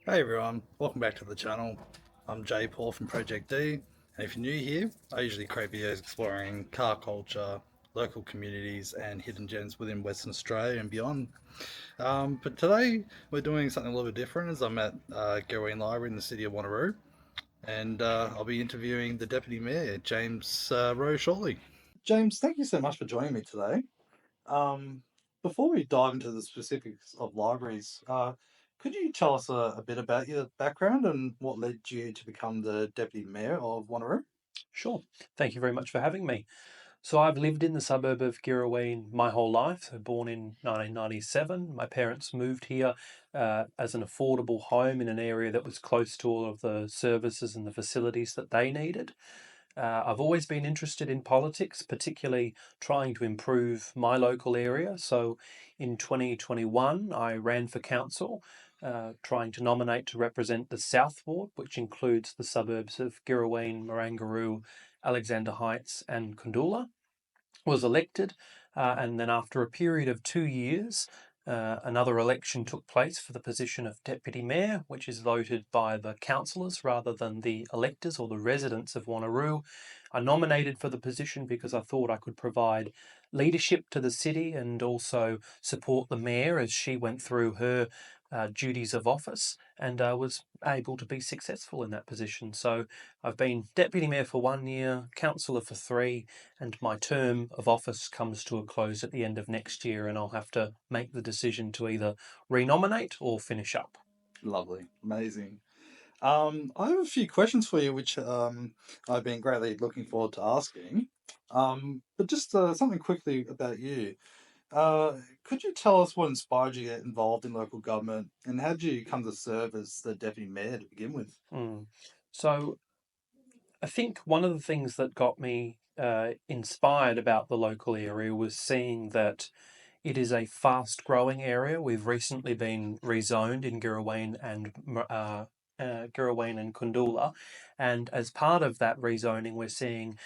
Hey everyone, welcome back to the channel. I'm Jay Paul from Project D, and if you're new here, I usually create videos exploring car culture, local communities, and hidden gems within Western Australia and beyond. But today we're doing something a little bit different as I'm at Landy Library in the City of Wanneroo, and I'll be interviewing the Deputy Mayor, James Rowe, shortly. James, thank you so much for joining me today. Um, Before we dive into the specifics of libraries, could you tell us a bit about your background and what led you to become the Deputy Mayor of Wanneroo? Sure. Thank you very much for having me. So I've lived in the suburb of Girraween my whole life. So born in 1997. My parents moved here as an affordable home in an area that was close to all of the services and the facilities that they needed. I've always been interested in politics, particularly trying to improve my local area. So in 2021, I ran for council, trying to nominate to represent the South Ward, which includes the suburbs of Girraween, Marangaroo, Alexander Heights, and Kundula. Was elected, and then after a period of 2 years, another election took place for the position of deputy mayor, which is voted by the councillors rather than the electors or the residents of Wanneroo. I nominated for the position because I thought I could provide leadership to the city and also support the mayor as she went through her duties of office, and was able to be successful in that position. So I've been deputy mayor for 1 year, councillor for three, and my term of office comes to a close at the end of next year, and I'll have to make the decision to either renominate or finish up. Lovely, amazing. I have a few questions for you, which I've been greatly looking forward to asking. But just something quickly about you. Uh, could you tell us what inspired you to get involved in local government, and how did you come to serve as the deputy mayor to begin with? Mm. So I think one of the things that got me inspired about the local area was seeing that it is a fast growing area. We've recently been rezoned in Girraween and Kundula, and as part of that rezoning, we're seeing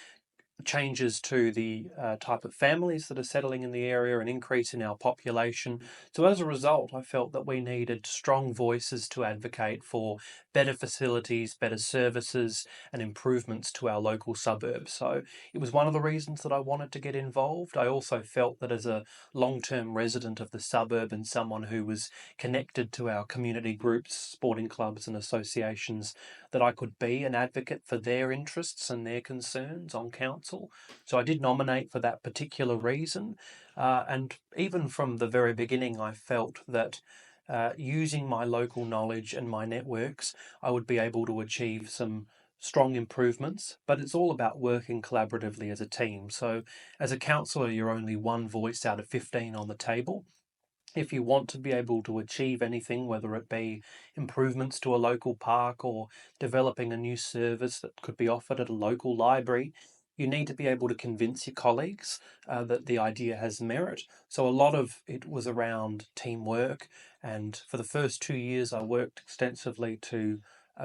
changes to the type of families that are settling in the area, an increase in our population. So, as a result, I felt that we needed strong voices to advocate for better facilities, better services, and improvements to our local suburbs. So, it was one of the reasons that I wanted to get involved. I also felt that as a long term resident of the suburb and someone who was connected to our community groups, sporting clubs, and associations, that I could be an advocate for their interests and their concerns on council. So I did nominate for that particular reason. And even from the very beginning, I felt that using my local knowledge and my networks, I would be able to achieve some strong improvements, but it's all about working collaboratively as a team. So, as a councillor, you're only one voice out of 15 on the table. If you want to be able to achieve anything, whether it be improvements to a local park or developing a new service that could be offered at a local library, you need to be able to convince your colleagues that the idea has merit. So, a lot of it was around teamwork. And for the first 2 years, I worked extensively to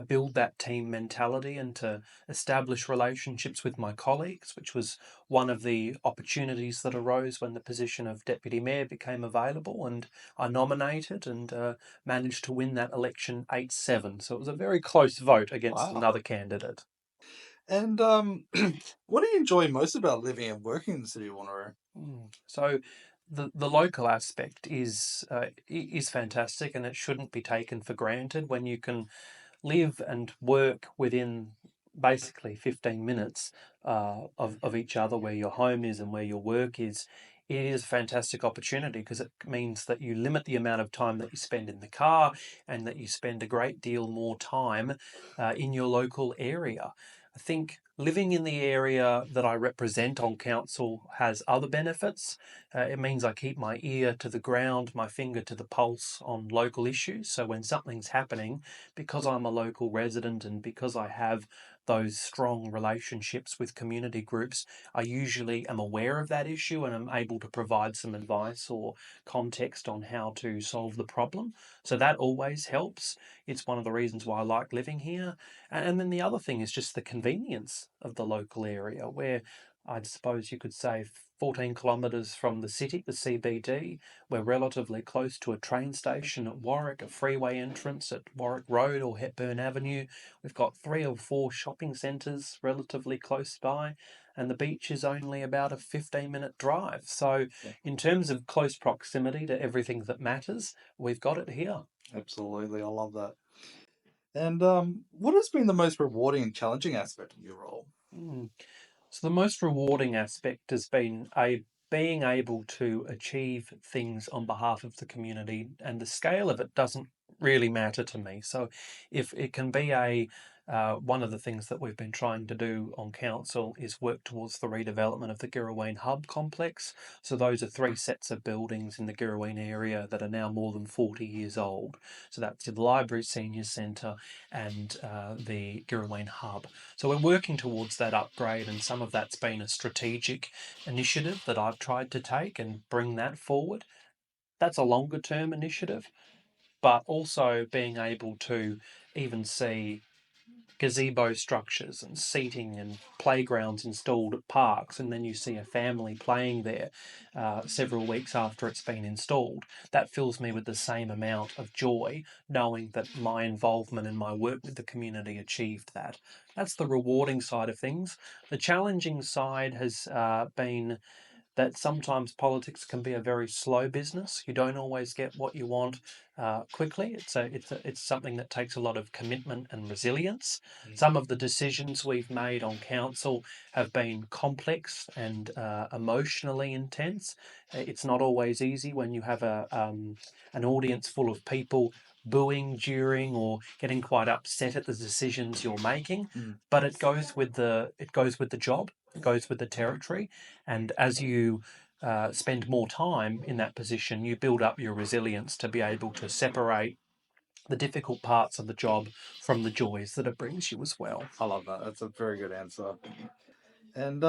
build that team mentality and to establish relationships with my colleagues, which was one of the opportunities that arose when the position of deputy mayor became available, and I nominated and managed to win that election 8-7. So it was a very close vote against Wow. another candidate. And what do you enjoy most about living and working in the city of Wanneroo? So the local aspect is fantastic, and it shouldn't be taken for granted when you can live and work within basically 15 minutes of each other, where your home is and where your work is. It is a fantastic opportunity because it means that you limit the amount of time that you spend in the car and that you spend a great deal more time in your local area. I think living in the area that I represent on council has other benefits. It means I keep my ear to the ground, my finger to the pulse on local issues. So when something's happening, because I'm a local resident and because I have those strong relationships with community groups, I usually am aware of that issue and am able to provide some advice or context on how to solve the problem. So that always helps. It's one of the reasons why I like living here. And then the other thing is just the convenience of the local area, where I suppose you could say 14 kilometres from the city, the CBD. We're relatively close to a train station at Warwick, a freeway entrance at Warwick Road or Hepburn Avenue. We've got 3 or 4 shopping centres relatively close by, and the beach is only about a 15-minute drive. So, in terms of close proximity to everything that matters, we've got it here. Absolutely, I love that. And what has been the most rewarding and challenging aspect of your role? Mm. So the most rewarding aspect has been being able to achieve things on behalf of the community, and the scale of it doesn't really matter to me. So if it can be one of the things that we've been trying to do on council is work towards the redevelopment of the Girraween Hub complex. So those are 3 sets of buildings in the Girraween area that are now more than 40 years old. So that's the library, senior centre, and the Girraween Hub. So we're working towards that upgrade, and some of that's been a strategic initiative that I've tried to take and bring that forward. That's a longer term initiative, but also being able to even see gazebo structures and seating and playgrounds installed at parks, and then you see a family playing there several weeks after it's been installed. That fills me with the same amount of joy knowing that my involvement and my work with the community achieved that. That's the rewarding side of things. The challenging side has been that sometimes politics can be a very slow business. You don't always get what you want quickly. It's something that takes a lot of commitment and resilience. Some of the decisions we've made on council have been complex and emotionally intense. It's not always easy when you have an audience full of people booing during or getting quite upset at the decisions you're making. Mm. But it goes with the job. It goes with the territory, and as you spend more time in that position, you build up your resilience to be able to separate the difficult parts of the job from the joys that it brings you as well. I love that. That's a very good answer. And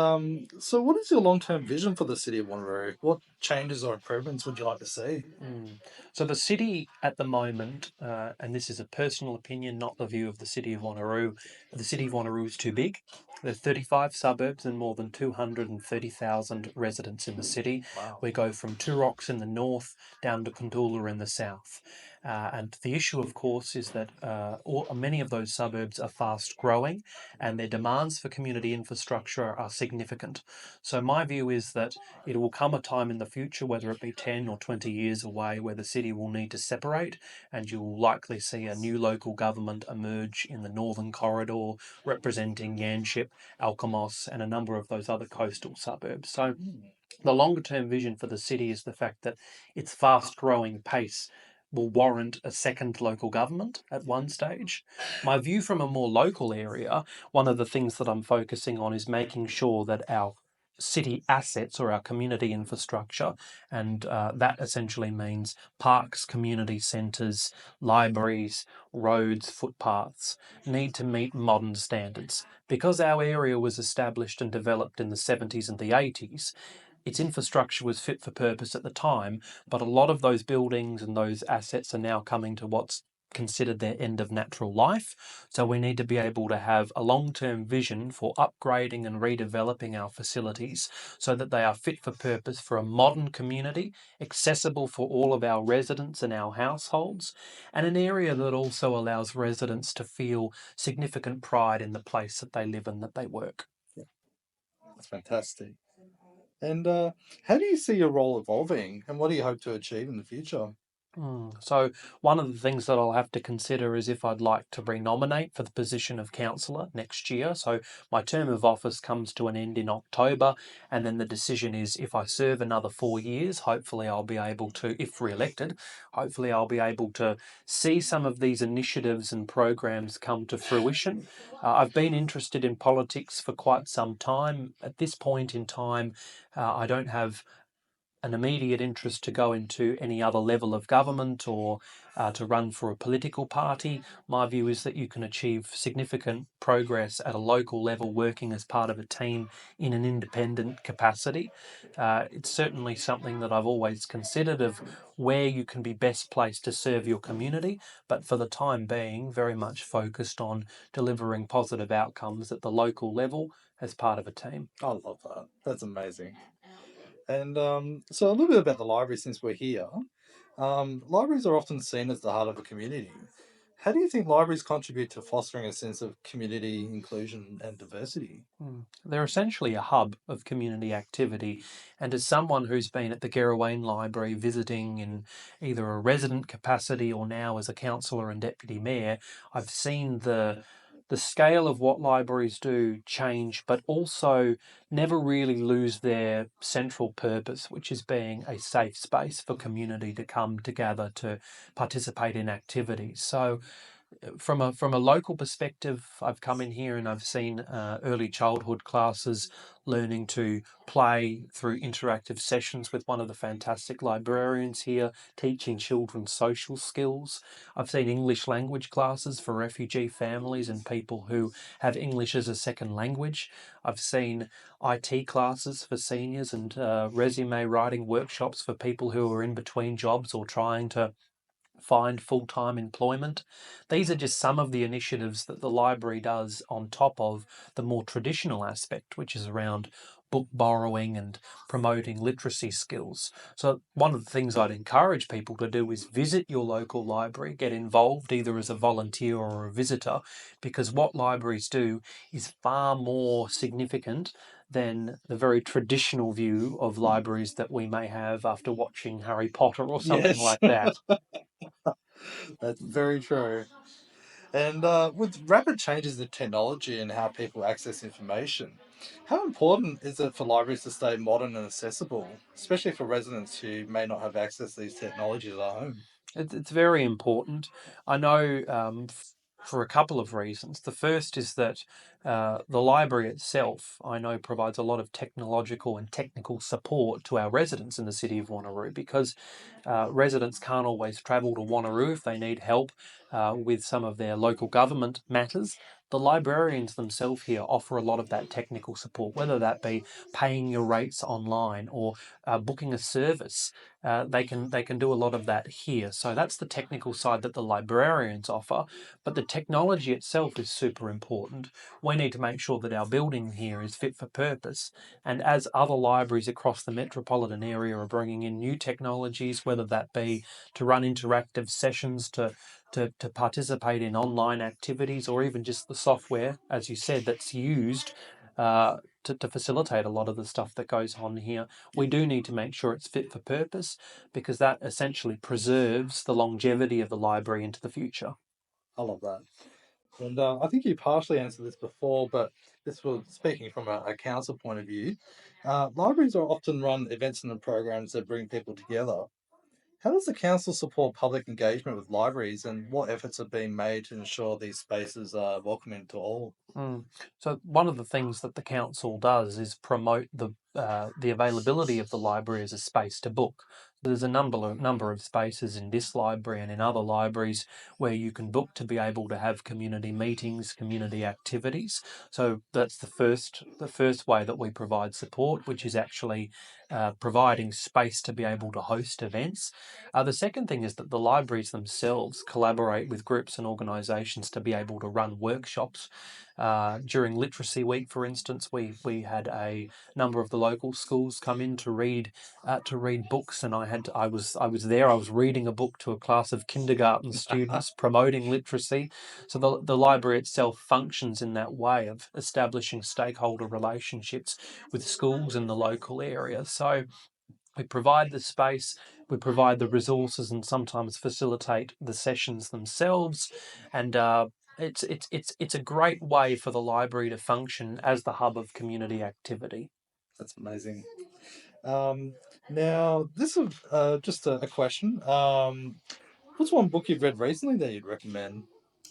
so, what is your long-term vision for the city of Wanneroo? What changes or improvements would you like to see? Mm. So the city at the moment, and this is a personal opinion, not the view of the City of Wanneroo, the City of Wanneroo is too big. There are 35 suburbs and more than 230,000 residents in the city. Wow. We go from Rocks in the north down to Kundoola in the south. And the issue, of course, is that many of those suburbs are fast growing and their demands for community infrastructure are significant. So, my view is that it will come a time in the future, whether it be 10 or 20 years away, where the city will need to separate, and you'll likely see a new local government emerge in the Northern Corridor, representing Yanchep, Alkimos, and a number of those other coastal suburbs. So, the longer term vision for the city is the fact that its fast growing pace will warrant a second local government at one stage. My view from a more local area, one of the things that I'm focusing on is making sure that our city assets or our community infrastructure, and that essentially means parks, community centres, libraries, roads, footpaths, need to meet modern standards. Because our area was established and developed in the 70s and the 80s, its infrastructure was fit for purpose at the time, but a lot of those buildings and those assets are now coming to what's considered their end of natural life. So we need to be able to have a long-term vision for upgrading and redeveloping our facilities so that they are fit for purpose for a modern community, accessible for all of our residents and our households, and an area that also allows residents to feel significant pride in the place that they live and that they work. That's fantastic. And how do you see your role evolving, and what do you hope to achieve in the future? So one of the things that I'll have to consider is if I'd like to re-nominate for the position of councillor next year. So my term of office comes to an end in October, and then the decision is if I serve another 4 years, hopefully I'll be able to, if re-elected, hopefully I'll be able to see some of these initiatives and programs come to fruition. I've been interested in politics for quite some time. At this point in time, I don't have an immediate interest to go into any other level of government or to run for a political party. My view is that you can achieve significant progress at a local level working as part of a team in an independent capacity. It's certainly something that I've always considered of where you can be best placed to serve your community, but for the time being, very much focused on delivering positive outcomes at the local level as part of a team. I love that. That's amazing. And so a little bit about the library since we're here. Libraries are often seen as the heart of a community. How do you think libraries contribute to fostering a sense of community, inclusion, and diversity? They're essentially a hub of community activity, and as someone who's been at the Gerraween Library visiting in either a resident capacity or now as a councillor and deputy mayor, I've seen the scale of what libraries do change, but also never really lose their central purpose, which is being a safe space for community to come together to participate in activities. So from a local perspective, I've come in here and I've seen early childhood classes learning to play through interactive sessions with one of the fantastic librarians here, teaching children social skills. I've seen English language classes for refugee families and people who have English as a second language. I've seen IT classes for seniors and resume writing workshops for people who are in between jobs or trying to find full-time employment. These are just some of the initiatives that the library does on top of the more traditional aspect, which is around book borrowing and promoting literacy skills. So one of the things I'd encourage people to do is visit your local library, get involved either as a volunteer or a visitor, because what libraries do is far more significant than the very traditional view of libraries that we may have after watching Harry Potter or something Yes, like that. that's very true. And with rapid changes in technology and how people access information, how important is it for libraries to stay modern and accessible, especially for residents who may not have access to these technologies at home? It's very important. I know for a couple of reasons. The first is that the library itself, I know, provides a lot of technological and technical support to our residents in the City of Wanneroo because residents can't always travel to Wanneroo if they need help with some of their local government matters. The librarians themselves here offer a lot of that technical support, whether that be paying your rates online or booking a service. They can do a lot of that here. So that's the technical side that the librarians offer. But the technology itself is super important. We need to make sure that our building here is fit for purpose. And as other libraries across the metropolitan area are bringing in new technologies, whether that be to run interactive sessions, to participate in online activities, or even just the software, as you said, that's used to facilitate a lot of the stuff that goes on here. We do need to make sure it's fit for purpose because that essentially preserves the longevity of the library into the future. I love that. And I think you partially answered this before, but this was speaking from a council point of view. Libraries are often run events and programs that bring people together. How does the council support public engagement with libraries, and what efforts are being made to ensure these spaces are welcoming to all? Mm. So one of the things that the council does is promote the availability of the library as a space to book. There's a number of spaces in this library and in other libraries where you can book to be able to have community meetings, community activities. So that's the first way that we provide support, which is actually providing space to be able to host events. The second thing is that the libraries themselves collaborate with groups and organisations to be able to run workshops. During Literacy Week, for instance, we had a number of the local schools come in to read books, and I was there. I was reading a book to a class of kindergarten students, promoting literacy. So the library itself functions in that way of establishing stakeholder relationships with schools in the local area. So we provide the space, we provide the resources, and sometimes facilitate the sessions themselves. And it's a great way for the library to function as the hub of community activity. That's amazing. Um, Now, this is just a question. What's one book you've read recently that you'd recommend?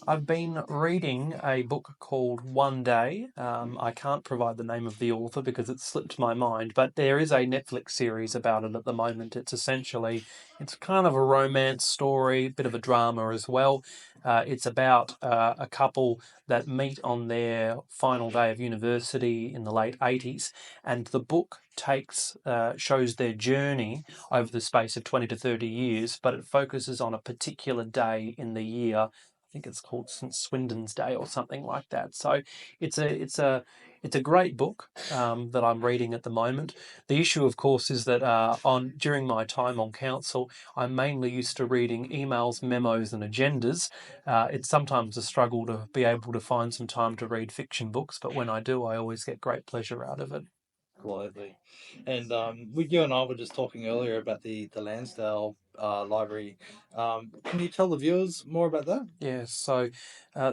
I've been reading a book called One Day. I can't provide the name of the author because it's slipped my mind, but there is a Netflix series about it at the moment. It's kind of a romance story, bit of a drama as well. It's about a couple that meet on their final day of university in the late 80s, and the book shows their journey over the space of 20 to 30 years, but it focuses on a particular day in the year. I think it's called St Swindon's Day or something like that. So it's a great book that I'm reading at the moment. The issue, of course, is that on during my time on council, I'm mainly used to reading emails, memos, and agendas. It's sometimes a struggle to be able to find some time to read fiction books, but when I do, I always get great pleasure out of it. Absolutely. And you and I were just talking earlier about the Lansdale Library. Can you tell the viewers more about that? Yes, so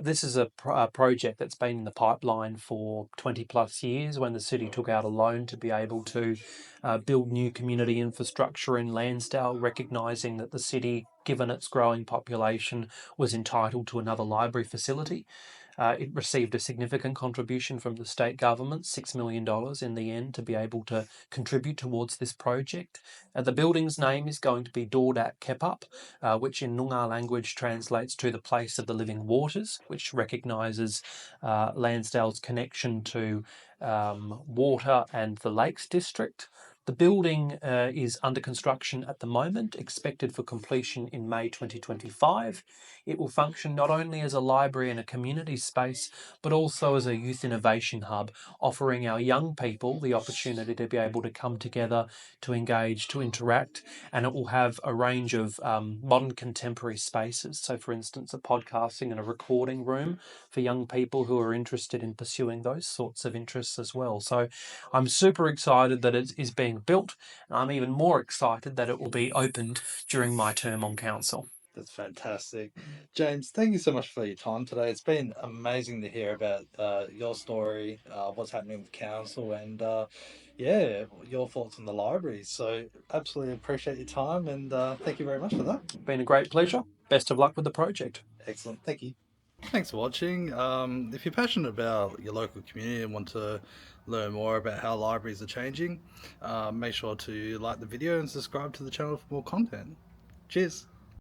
this is a project that's been in the pipeline for 20 plus years when the city took out a loan to be able to build new community infrastructure in Lansdale, recognising that the city, given its growing population, was entitled to another library facility. It received a significant contribution from the state government, $6 million in the end, to be able to contribute towards this project. The building's name is going to be Dordat Kepup, which in Noongar language translates to the place of the living waters, which recognises Lansdale's connection to water and the Lakes District. The building is under construction at the moment, expected for completion in May 2025. It will function not only as a library and a community space, but also as a youth innovation hub, offering our young people the opportunity to be able to come together, to engage, to interact, and it will have a range of modern contemporary spaces. So, for instance, a podcasting and a recording room for young people who are interested in pursuing those sorts of interests as well. So, I'm super excited that it is being built, and I'm even more excited that it will be opened during my term on council. That's fantastic. James, thank you so much for your time today. It's been amazing to hear about your story, what's happening with council, and yeah, your thoughts on the library. So, absolutely appreciate your time, and thank you very much for that. Been a great pleasure. Best of luck with the project. Excellent. Thank you. Thanks for watching. If you're passionate about your local community and want to learn more about how libraries are changing, make sure to like the video and subscribe to the channel for more content. Cheers.